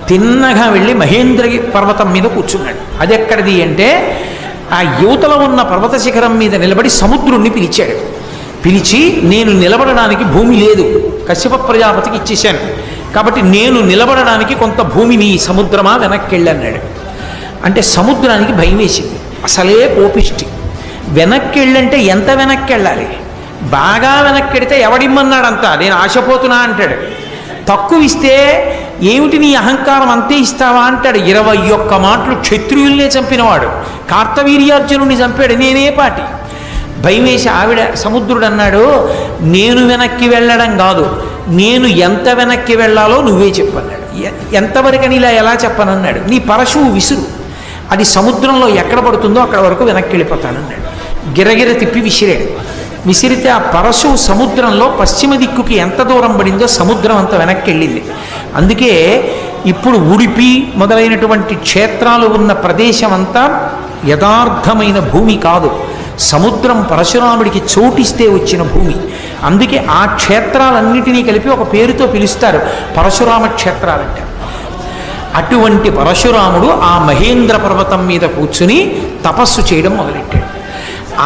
తిన్నగా వెళ్ళి మహేంద్రగి పర్వతం మీద కూర్చున్నాడు. అది ఎక్కడిది అంటే ఆ యువతలో ఉన్న పర్వత శిఖరం మీద నిలబడి సముద్రుణ్ణి పిలిచాడు. పిలిచి, నేను నిలబడడానికి భూమి లేదు, కశ్యప ప్రజాపతికి ఇచ్చేశాను, కాబట్టి నేను నిలబడడానికి కొంత భూమిని సముద్రమా వెనక్కి వెళ్ళన్నాడు. అంటే సముద్రానికి భయం వేసింది, అసలే కోపిష్టి. వెనక్కి వెళ్ళంటే ఎంత వెనక్కి వెళ్ళాలి? బాగా వెనక్కి వెడితే ఎవడిమ్మన్నాడంతా, నేను ఆశపోతున్నా అంటాడు. తక్కువ ఇస్తే ఏమిటి నీ అహంకారం అంతే ఇస్తావా అంటాడు. 21 మాటలు క్షత్రియుల్నే చంపినవాడు కార్తవీర్యార్జునుడిని చంపాడు. నేనే పాటి. భయం వేసి ఆవిడ సముద్రుడు అన్నాడు, నేను వెనక్కి వెళ్ళడం కాదు, నేను ఎంత వెనక్కి వెళ్ళాలో నువ్వే చెప్పన్నాడు. ఎంతవరకని ఇలా ఎలా చెప్పనన్నాడు. నీ పరశువు విసురు, అది సముద్రంలో ఎక్కడ పడుతుందో అక్కడ వరకు వెనక్కి వెళ్ళిపోతానన్నాడు. గిరగిర తిప్పి విసిరాడు. విసిరితే ఆ పరశువు సముద్రంలో పశ్చిమ దిక్కుకి ఎంత దూరం పడిందో సముద్రం అంత వెనక్కి వెళ్ళింది. అందుకే ఇప్పుడు ఉడిపి మొదలైనటువంటి క్షేత్రాలు ఉన్న ప్రదేశం అంతా యథార్థమైన భూమి కాదు, సముద్రం పరశురాముడికి చోటిస్తే వచ్చిన భూమి. అందుకే ఆ క్షేత్రాలన్నిటినీ కలిపి ఒక పేరుతో పిలుస్తారు, పరశురామ క్షేత్రాలంటే. అటువంటి పరశురాముడు ఆ మహేంద్ర పర్వతం మీద కూర్చుని తపస్సు చేయడం మొదలెట్టాడు.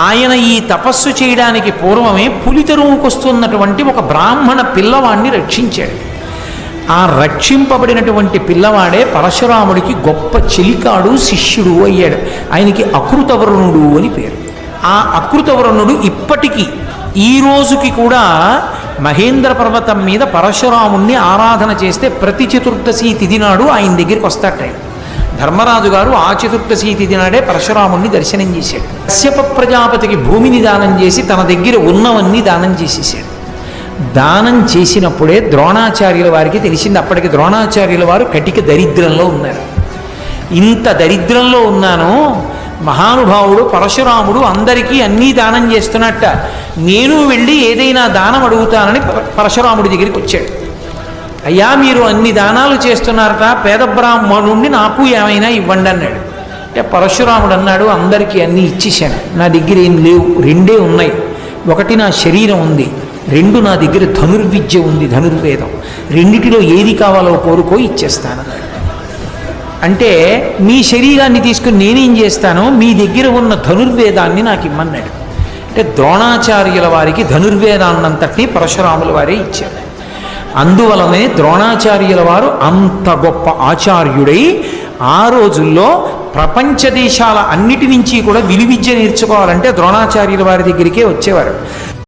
ఆయన ఈ తపస్సు చేయడానికి పూర్వమే పులితెరువుకొస్తున్నటువంటి ఒక బ్రాహ్మణ పిల్లవాడిని రక్షించాడు. ఆ రక్షింపబడినటువంటి పిల్లవాడే పరశురాముడికి గొప్ప చెలికాడు, శిష్యుడు అయ్యాడు. ఆయనకి అకృతవరుణుడు అని పేరు. ఆ అకృతవరుణుడు ఇప్పటికీ ఈ రోజుకి కూడా మహేంద్ర పర్వతం మీద పరశురాముణ్ణి ఆరాధన చేస్తే ప్రతి చతుర్దశి తిథి నాడు ఆయన దగ్గరికి వస్తాట. ధర్మరాజు గారు ఆ చతుర్దశి తిథి నాడే పరశురాముణ్ణి దర్శనం చేశాడు. కశ్యప ప్రజాపతికి భూమిని దానం చేసి తన దగ్గర ఉన్నవన్నీ దానం చేసేసాడు. దానం చేసినప్పుడే ద్రోణాచార్యుల వారికి తెలిసింది. అప్పటికి ద్రోణాచార్యుల వారు కటిక దరిద్రంలో ఉన్నారు. ఇంత దరిద్రంలో ఉన్నాను, మహానుభావుడు పరశురాముడు అందరికీ అన్నీ దానం చేస్తున్నట్ట, నేను వెళ్ళి ఏదైనా దానం అడుగుతానని పరశురాముడి దగ్గరికి వచ్చాడు. అయ్యా, మీరు అన్ని దానాలు చేస్తున్నారట, పేద బ్రాహ్మణుణ్ణి నాకు ఏమైనా ఇవ్వండి అన్నాడు. అంటే పరశురాముడు అన్నాడు, అందరికీ అన్నీ ఇచ్చేశాను, నా దగ్గర ఏం లేవు, రెండే ఉన్నాయి. ఒకటి నా శరీరం ఉంది, రెండు నా దగ్గర ధనుర్విద్య ఉంది, ధనుర్వేదం. రెండిటిలో ఏది కావాలో కోరుకో, ఇచ్చేస్తానన్నాడు. అంటే మీ శరీరాన్ని తీసుకుని నేనేం చేస్తానో మీ దగ్గర ఉన్న ధనుర్వేదాన్ని నాకు ఇమ్మన్నాడు. అంటే ద్రోణాచార్యుల వారికి ధనుర్వేదాన్నంతటినీ పరశురాముల వారే ఇచ్చారు. అందువలనే ద్రోణాచార్యుల వారు అంత గొప్ప ఆచార్యుడై ఆ రోజుల్లో ప్రపంచ దేశాల అన్నిటి నుంచి కూడా విలువిద్య నేర్చుకోవాలంటే ద్రోణాచార్యుల వారి దగ్గరికే వచ్చేవారు.